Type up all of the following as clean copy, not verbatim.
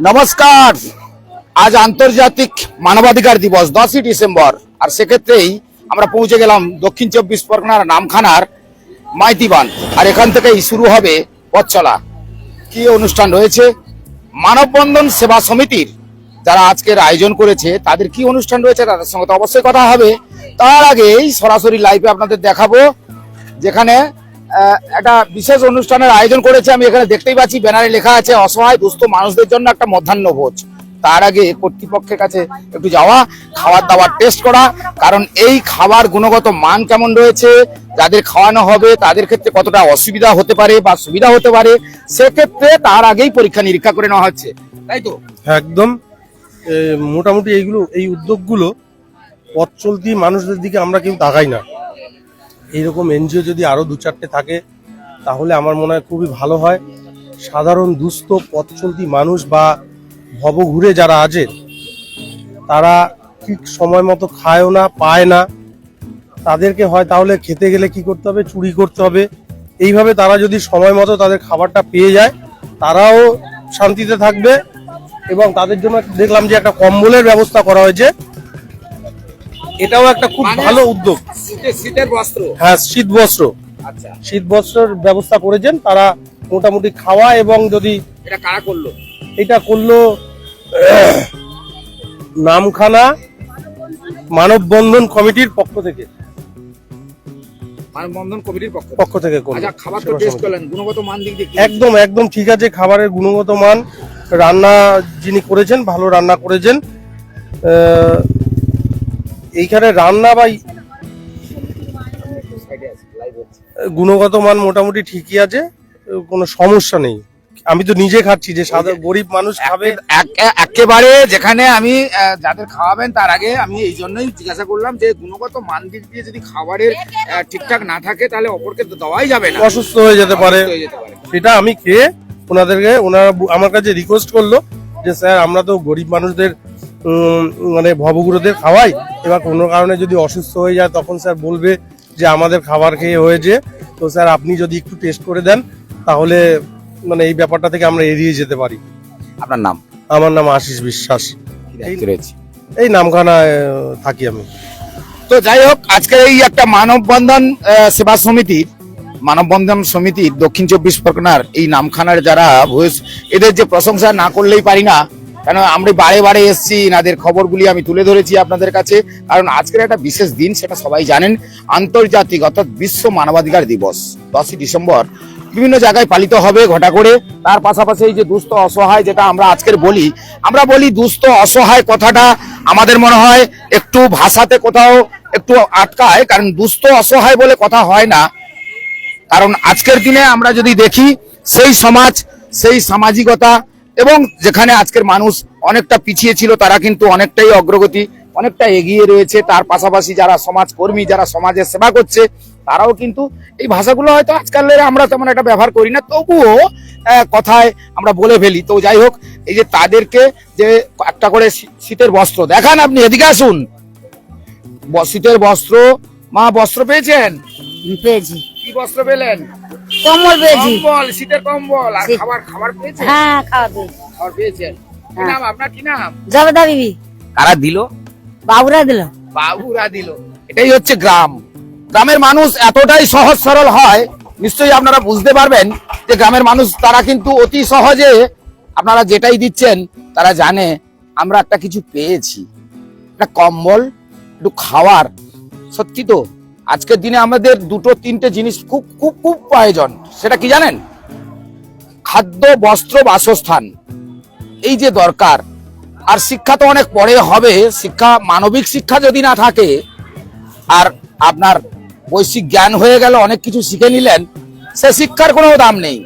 নমস্কার। আজ আন্তর্জাতিক মানবাধিকার দিবস 10ই ডিসেম্বর, আর সেক্ষেত্রেই আমরা পৌঁছে গেলাম দক্ষিণ চব্বিশ পরগনার নামখানার মাইতিবান। আর এখান থেকেই শুরু হবে পথ চলা। কি অনুষ্ঠান রয়েছে? মানববন্ধন সেবা সমিতির যারা আজকের আয়োজন করেছে তাদের কি অনুষ্ঠান রয়েছে, তাদের সঙ্গে তো অবশ্যই কথা হবে। তার আগেই সরাসরি লাইভে আপনাদের দেখাবো যেখানে একটা বিশেষ অনুষ্ঠানের আয়োজন করেছে। আমি এখানে দেখতেই পাচ্ছি ব্যানারে লেখা আছে অসহায় দুস্থ মানুষদের জন্য একটা মধ্যাহ্ন ভোজ। তার আগে কর্তৃপক্ষের কাছে একটু যাওয়া, খাবার দাবার টেস্ট করা, কারণ এই খাবার গুণগত মান কেমন রয়েছে, যাদের খাওয়ানো হবে তাদের ক্ষেত্রে কতটা অসুবিধা হতে পারে বা সুবিধা হতে পারে, সেক্ষেত্রে তার আগেই পরীক্ষা নিরীক্ষা করে নেওয়া হচ্ছে, তাই তো? একদম। মোটামুটি এই উদ্যোগগুলো পথ চলতি মানুষদের দিকে আমরা কেউ তাকাই না। এইরকম এনজিও যদি আরো 2-4টে থাকে তাহলে আমার মনে হয় খুবই ভালো হয়। সাধারণ দুস্থ পথ চলতি মানুষ বা ভবঘুরে যারা আছে তারা ঠিক সময় মতো খায়ও না, পায় না। তাদেরকে হয় তাহলে খেতে গেলে কি করতে হবে, চুরি করতে হবে। এইভাবে তারা যদি সময় মতো তাদের খাবারটা পেয়ে যায় তারাও শান্তিতে থাকবে। এবং তাদের জন্য দেখলাম যে একটা কম্বলের ব্যবস্থা করা হয়েছে, এটাও একটা খুব ভালো উদ্যোগ। শীতের বস্ত্র, হ্যাঁ, শীত বস্ত্র। আচ্ছা, শীত বস্ত্রের ব্যবস্থা করেছেন তারা মোটামুটি খাওয়া। এবং যদি এটা কারা করলো? এটা করলো নামখানা মানববন্ধন কমিটির পক্ষ থেকে। মানববন্ধন কমিটির পক্ষ থেকে করলো। আচ্ছা, খাবার তো টেস্ট করলেন, গুণগত মান দিক দিয়ে একদম একদম ঠিক আছে। খাবারের গুণগত মান, রান্না যিনি করেছেন ভালো রান্না করেছেন। এইখানে রান্না বা গুণগত মান মোটামুটি ঠিকই আছে, কোনো সমস্যা নেই। আমি তো নিজে খাচ্ছি, যে সাধারণ গরিব মানুষ খাবে একেবারে। যেখানে আমি যাদের খাওয়াবেন তার আগে আমি এই জন্যই জিজ্ঞাসা করলাম যে গুণগত মান দিক দিয়ে যদি খাবারের ঠিকঠাক না থাকে তাহলে অপরকে তো দেওয়াই যাবে না, অসুস্থ হয়ে যেতে পারে। সেটা আমি খেয়ে ওনারা আমার কাছে রিকোয়েস্ট করলো যে স্যার আমরা তো গরিব মানুষদের মানে ভবগুরুদের খাওয়াই, এবার কোনো কারণে যদি অসুস্থ হয়ে যায় তখন স্যার বলবে যে আমাদের খাবার খেয়ে হয়েছে, তো স্যার আপনি যদি একটু টেস্ট করে দেন তাহলে মানে এই ব্যাপারটা থেকে আমরা এড়িয়ে যেতে পারি। আপনার নাম? আমার নাম আশিস বিশ্বাস। এই নামখানায় থাকি আমি। তো যাই হোক, আজকের এই একটা মানববন্ধন সেবা সমিতির দক্ষিণ চব্বিশ পরগনার এই নামখানার যারা ভয়েস, এদের যে প্রশংসা না করলেই পারি না, কেন আমরা বারে বারে এসেছি, এনাদের খবরগুলি আমি তুলে ধরেছি আপনাদের কাছে। কারণ আজকের একটা বিশেষ দিন, সেটা সবাই জানেন, আন্তর্জাতিক অর্থাৎ বিশ্ব মানবাধিকার দিবস 10ই ডিসেম্বর বিভিন্ন জায়গায় পালিত হবে ঘটা করে। তার পাশাপাশি এই যে দুস্থ অসহায়, যেটা আমরা আজকের আমরা বলি দুস্থ অসহায় কথাটা আমাদের মনে হয় একটু ভাষাতে কোথাও একটু আটকায়, কারণ দুস্থ অসহায় বলে কথা হয় না। কারণ আজকের দিনে আমরা যদি দেখি সেই সমাজ, সেই সামাজিকতা, এবং যেখানে আজকের মানুষ অনেকটা পিছিয়ে ছিল তারা কিন্তু অনেকটাই অগ্রগতি, অনেকটা এগিয়ে রয়েছে। তার পাশাপাশি যারা সমাজকর্মী, যারা সমাজের সেবা করছে, তারাও কিন্তু এই ভাষাগুলো হয়তো আজকালের আমরা তেমন একটা ব্যবহার করি না, তবুও কথায় আমরা বলে ফেলি। তো যাই হোক, এই যে তাদেরকে যে একটা করে শীতের বস্ত্র দেখান, আপনি এদিকে আসুন। শীতের বস্ত্র, মা বস্ত্র পেয়েছেন? পেয়েছি। কি বস্ত্র পেলেন? কম্বল পেয়েছি। কম্বল, শীতের কম্বল। আর খাবার পেয়েছেন? হ্যাঁ, খাওয়া পেয়েছি। খাবার পেয়েছেন। কি নাম আপনার? কি নাম? জবেদা বিবি। কারা দিল? বাবুরা দিল। বাবুরা দিল। এটাই হচ্ছে গ্রাম। গ্রামের মানুষ এতটাই সহজ সরল হয়, নিশ্চয়ই আপনারা বুঝতে পারবেন যে গ্রামের মানুষ তারা কিন্তু অতি সহজে আপনারা যেটাই দিচ্ছেন তারা জানে আমরা একটা কিছু পেয়েছি, একটা কম্বল, একটু খাওয়ার। সত্যি তো আজকের দিনে আমাদের 2-3টে জিনিস খুব খুব খুব প্রয়োজন। সেটা কি জানেন? খাদ্য, বস্ত্র, বাসস্থান, এই যে দরকার। আর শিক্ষা তো অনেক পরে হবে। শিক্ষা, মানবিক শিক্ষা যদি না থাকে, আর আপনার বৈশ্বিক জ্ঞান হয়ে গেল, অনেক কিছু শিখে নিলেন, সে শিক্ষার কোনো দাম নেই।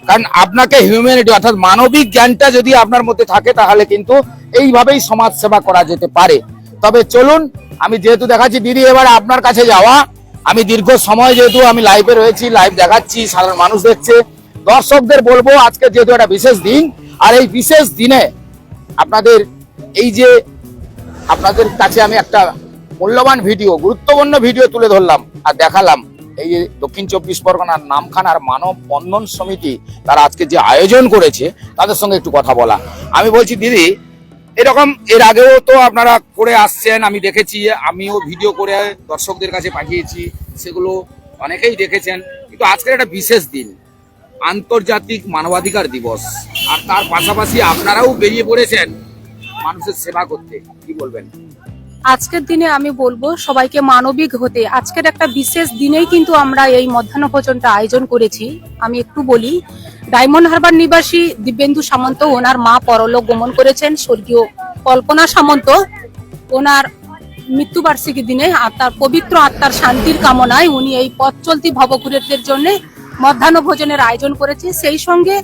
কারণ আপনাকে হিউম্যানিটি অর্থাৎ মানবিক জ্ঞানটা যদি আপনার মধ্যে থাকে তাহলে কিন্তু এইভাবেই সমাজ সেবা করা যেতে পারে। তবে চলুন, আমি যেহেতু দেখাচ্ছি দিদি, এবার আপনার কাছে যাওয়া। আমি দীর্ঘ সময় যেহেতু আমি লাইভে রয়েছি, লাইভ দেখাচ্ছি, সাধারণ মানুষ দেখছে, দর্শকদের বলবো আজকে যেহেতু একটা বিশেষ দিন, আর এই বিশেষ দিনে আপনাদের এই যে আপনাদের কাছে আমি একটা মূল্যবান ভিডিও, গুরুত্বপূর্ণ ভিডিও তুলে ধরলাম আর দেখালাম। এই যে দক্ষিণ 24 পরগনার নামখানার মানব বন্ধন সমিতি তারা আজকে যে আয়োজন করেছে তাদের সঙ্গে একটু কথা বলা। আমি বলছি দিদি, এরকম এর আগেও তো আপনারা করে আসছেন, আমি দেখেছি, আমিও ভিডিও করে দর্শকদের কাছে পাঠিয়েছি, সেগুলো অনেকেই দেখেছেন, কিন্তু আজকের একটা বিশেষ দিন, আন্তর্জাতিক মানবাধিকার দিবস, আর তার পাশাপাশি আপনারাও বেরিয়ে পড়েছেন মানুষের সেবা করতে, কি বলবেন? আজকের দিনে আমি বলবো সবাইকে মানবিক হতে। আজকের একটা বিশেষ দিনেই কিন্তু আমরা এই মধ্যাহ্ন ভোজনটা আয়োজন করেছি। আমি একটু বলি, ডায়মন্ড হারবার নিবাসী দিব্যেন্দু সামন্ত, ওনার মা পরলোক গমন করেছেন, স্বর্গীয় কল্পনা সামন্ত, ওনার মৃত্যুবার্ষিকী দিনে আত্মার পবিত্র আত্মার শান্তির কামনায় উনি এই পথ চলতি ভবঘুরেদের জন্য মধ্যাহ্ন ভোজনের আয়োজন করেছে। সেই সঙ্গে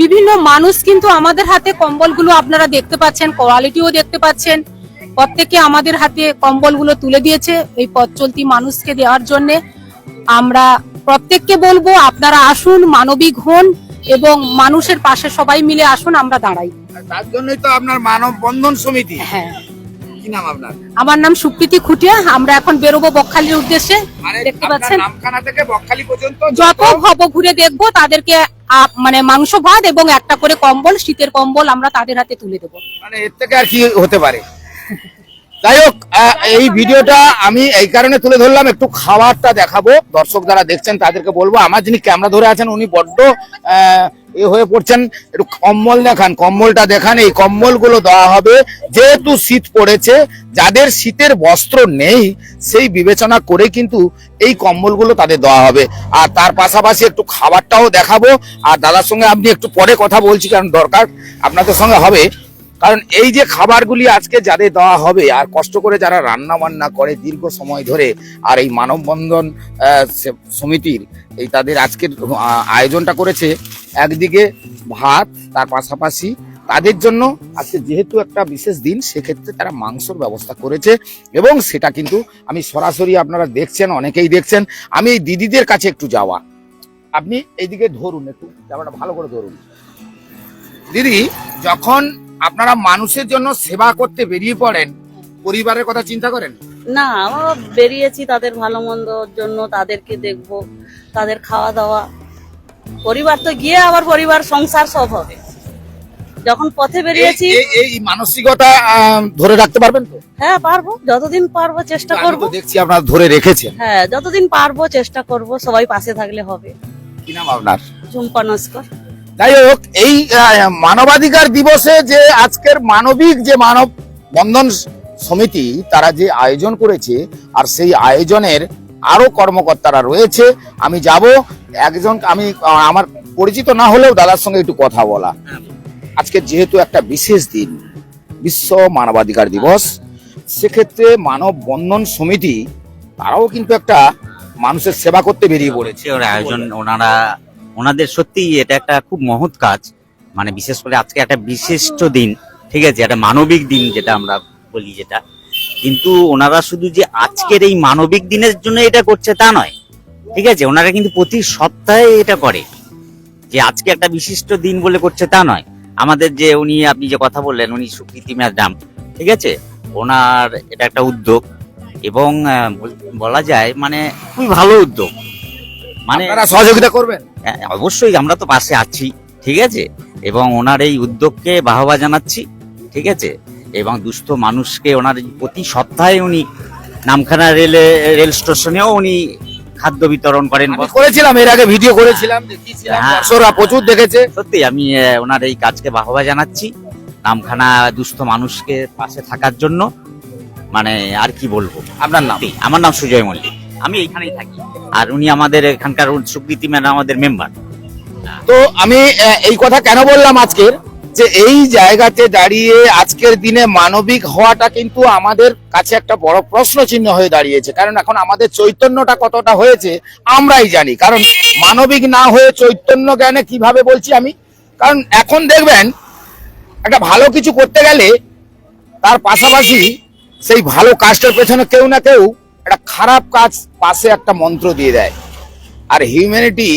বিভিন্ন মানুষ কিন্তু আমাদের হাতে কম্বলগুলো আপনারা দেখতে পাচ্ছেন, কোয়ালিটিও দেখতে পাচ্ছেন, প্রত্যেকে আমাদের হাতে কম্বলগুলো তুলে দিয়েছে এই পথ চলতি মানুষকে দেওয়ার জন্য। আমরা প্রত্যেককে বলবো আপনারা আসুন, মানবিক হন এবং মানুষের পাশে সবাই মিলে আসুন, আমরা দাঁড়াই। তার জন্যই তো আপনার মানব বন্ধন সমিতি। হ্যাঁ, কি নাম আপনার? আমার নাম সুপ্রীতি খুটিয়া। আমরা এখন বেরোবো বকখালির উদ্দেশ্যে। মানে দেখতে আপনার পাচ্ছেন নামখানা থেকে বকখালি পর্যন্ত যত ভব ঘুরে দেখবো তাদেরকে মানে মাংস ভাত এবং একটা করে কম্বল, শীতের কম্বল আমরা তাদের হাতে তুলে দেবো। মানে এর থেকে আর কি হতে পারে? যাই হোক, এই ভিডিওটা আমি এই কারণে তুলে ধরলাম, একটু খাবারটা দেখাবো, দর্শক যারা দেখছেন তাদেরকে বলবো, আমার যিনি ক্যামেরা ধরে আছেন উনি বড্ড এ হয়ে পড়ছেন, একটু কম্বল দেখান, কম্বলটা দেখান। এই কম্বলগুলো দেওয়া হবে যেহেতু শীত পড়েছে, যাদের শীতের বস্ত্র নেই সেই বিবেচনা করে কিন্তু এই কম্বলগুলো তাদের দেওয়া হবে। আর তার পাশাপাশি একটু খাবারটাও দেখাবো, আর দাদার সঙ্গে আপনি একটু পরে কথা বলছি, কারণ দরকার আপনাদের সঙ্গে হবে, কারণ এই যে খাবারগুলি আজকে যাদের দেওয়া হবে, আর কষ্ট করে যারা রান্না বান্না করে দীর্ঘ সময় ধরে, আর এই মানববন্ধন সমিতির এই তাদের আজকের আয়োজনটা করেছে, একদিকে ভাত, তার পাশাপাশি তাদের জন্য আজকে যেহেতু একটা বিশেষ দিন, সেক্ষেত্রে তারা মাংসর ব্যবস্থা করেছে, এবং সেটা কিন্তু আমি সরাসরি আপনারা দেখছেন, অনেকেই দেখছেন। আমি এই দিদিদের কাছে একটু যাওয়া, আপনি এইদিকে ধরুন, একটু ব্যাপারটা ভালো করে ধরুন। দিদি, যখন আপনারা মানুষের জন্য সেবা করতে বেরিয়ে পড়েন, পরিবারের কথা চিন্তা করেন? না, আমরা বেরিয়েছি তাদের ভালো মন্দর জন্য, তাদেরকে দেখব, তাদের খাওয়া দাওয়া, পরিবার তো গিয়ে আবার পরিবার সংসার সব হবে। যখন পথে বেরিয়েছি, এই মানসিকতা ধরে রাখতে পারবেন তো? হ্যাঁ পারবো, যতদিন পারবো চেষ্টা করব। আমি তো দেখছি আপনারা ধরে রেখেছেন। হ্যাঁ, যতদিন পারবো চেষ্টা করব, সবাই পাশে থাকলে হবে। কি নাম আপনার? ঝুম্পা নস্কর। যাই হোক, এই মানবাধিকার দিবসে যে আজকের মানবিক যে মানব বন্ধন সমিতি তারা যে আয়োজন করেছে, আর সেই আয়োজনের আরো কর্মকর্তারা রয়েছে, আমি যাব একজন, আমি আমার পরিচিত না হলেও দাদার সঙ্গে একটু কথা বলা। আজকে যেহেতু একটা বিশেষ দিন, বিশ্ব মানবাধিকার দিবস, সেক্ষেত্রে মানব বন্ধন সমিতি তারাও কিন্তু একটা মানুষের সেবা করতে বেরিয়ে পড়েছে। ওর আয়োজন, ওনাদের সত্যি এটা একটা খুব মহৎ কাজ। মানে বিশেষ করে আজকে একটা বিশিষ্ট দিন, ঠিক আছে, একটা মানবিক দিন যেটা আমরা বলি, যেটা কিন্তু ওনারা শুধু যে আজকের এই মানবিক দিনের জন্য এটা করছে তা নয়, ঠিক আছে, ওনারা কিন্তু প্রতি সপ্তাহে এটা করে, যে আজকে একটা বিশিষ্ট দিন বলে করছে তা নয়। আমাদের যে উনি, আপনি যে কথা বললেন, উনি সুপ্রীতি ম্যাডাম, ঠিক আছে, ওনার এটা একটা উদ্যোগ, এবং বলা যায় মানে খুবই ভালো উদ্যোগ। মানে আপনারা সহযোগিতা করবেন? অবশ্যই, আমরা তো পাশে আছি, ঠিক আছে, এবং ওনার এই উদ্যোগকে বাহবা জানাচ্ছি, ঠিক আছে, এবং দুস্থ মানুষকে ওনার প্রতি সপ্তাহে উনি নামখানা রেল স্টেশনেও উনি খাদ্য বিতরণ করেন। আমি করেছিলাম, এর আগে ভিডিও করেছিলাম, দেখিয়েছিলাম, হ্যাঁ। দর্শকরা প্রচুর দেখেছে। সত্যি আমি ওনার এই কাজকে বাহবা জানাচ্ছি, নামখানা দুস্থ মানুষকে পাশে থাকার জন্য। মানে আর কি বলবো। আপনার নাম? আমার নাম সুজয় মল্লিক, আমি এইখানেই থাকি, আর উনি আমাদের এখানকার সুপ্রীতি ম্যাডাম আমাদের মেম্বার। তো আমি এই কথা কেন বললাম আজকের, যে এই জায়গাতে দাঁড়িয়ে আজকের দিনে মানবিক হওয়াটা কিন্তু আমাদের কাছে একটা বড় প্রশ্ন চিহ্ন হয়ে দাঁড়িয়েছে, কারণ এখন আমাদের চৈতন্যটা কতটা হয়েছে আমরাই জানি। কারণ মানবিক না হয়ে চৈতন্য জ্ঞানে কিভাবে বলছি আমি, কারণ এখন দেখবেন একটা ভালো কিছু করতে গেলে তার পাশাপাশি সেই ভালো কাজটার পেছনে কেউ না কেউ একটা খারাপ কাজ পাশে একটা মন্ত্র দিয়ে দেয়, আর হিউম্যানিটি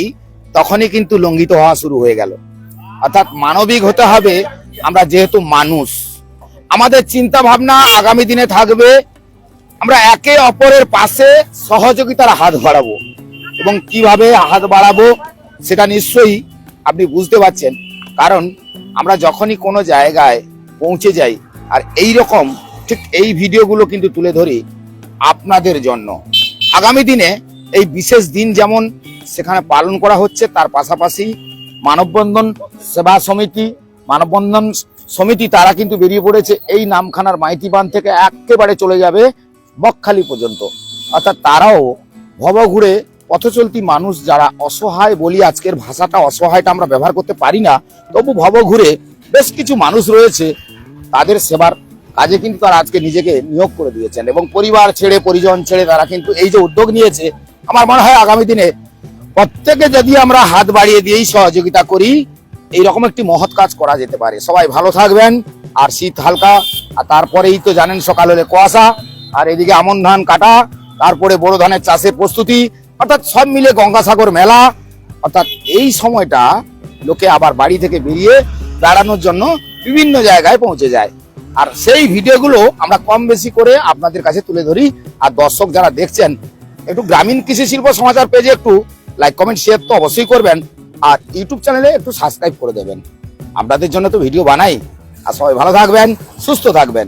তখনই কিন্তু লঙ্ঘিত হওয়া শুরু হয়ে গেল। অর্থাৎ মানবিক হতে হবে। আমরা যেহেতু মানুষ, আমাদের চিন্তা ভাবনা আগামী দিনে থাকবে আমরা একে অপরের পাশে সহযোগিতার হাত বাড়াবো। এবং কিভাবে হাত বাড়াবো সেটা নিশ্চয়ই আপনি বুঝতে পারছেন। কারণ আমরা যখনই কোনো জায়গায় পৌঁছে যাই আর এই রকম ঠিক এই ভিডিওগুলো কিন্তু তুলে ধরি আপনাদের জন্য। আগামী দিনে এই বিশেষ দিন যেমন সেখানে পালন করা হচ্ছে, তার পাশাপাশি মানববন্ধন সেবা সমিতি, মানববন্ধন সমিতি তারা কিন্তু বেরিয়ে পড়েছে এই নামখানার মাইতি বাঁধ থেকে একেবারে চলে যাবে বকখালি পর্যন্ত। অর্থাৎ তারাও ভবঘুরে পথচলতি মানুষ যারা অসহায়, বলি আজকের ভাষাটা অসহায়টা আমরা ব্যবহার করতে পারি না, তবু ভবঘুরে বেশ কিছু মানুষ রয়েছে, তাদের সেবার কাজে কিন্তু তারা আজকে নিজেকে নিয়োগ করে দিয়েছেন এবং পরিবার ছেড়ে পরিজন ছেড়ে তারা কিন্তু এই যে উদ্যোগ নিয়েছে, আমার মনে হয় আগামী দিনে প্রত্যেকে যদি আমরা হাত বাড়িয়ে দিয়েই সহযোগিতা করি এইরকম একটি মহৎ কাজ করা যেতে পারে। সবাই ভালো থাকবেন। আর শীত হালকা, আর তারপরেই তো জানেন সকাল হলে কুয়াশা, আর এদিকে আমন ধান কাটা, তারপরে বোরো ধানের চাষের প্রস্তুতি, অর্থাৎ সব মিলে গঙ্গাসাগর মেলা। অর্থাৎ এই সময়টা লোকে আবার বাড়ি থেকে বেরিয়ে বেড়ানোর জন্য বিভিন্ন জায়গায় পৌঁছে যায়। আর সেই ভিডিওগুলো আমরা কম বেশি করে আপনাদের কাছে তুলে ধরি। আর দর্শক যারা দেখছেন একটু গ্রামীণ কৃষি শিল্প সমাচার পেজে একটু লাইক কমেন্ট শেয়ার তো অবশ্যই করবেন, আর ইউটিউব চ্যানেলে একটু সাবস্ক্রাইব করে দেবেন। আপনাদের জন্য তো ভিডিও বানাই। আর সবাই ভালো থাকবেন, সুস্থ থাকবেন।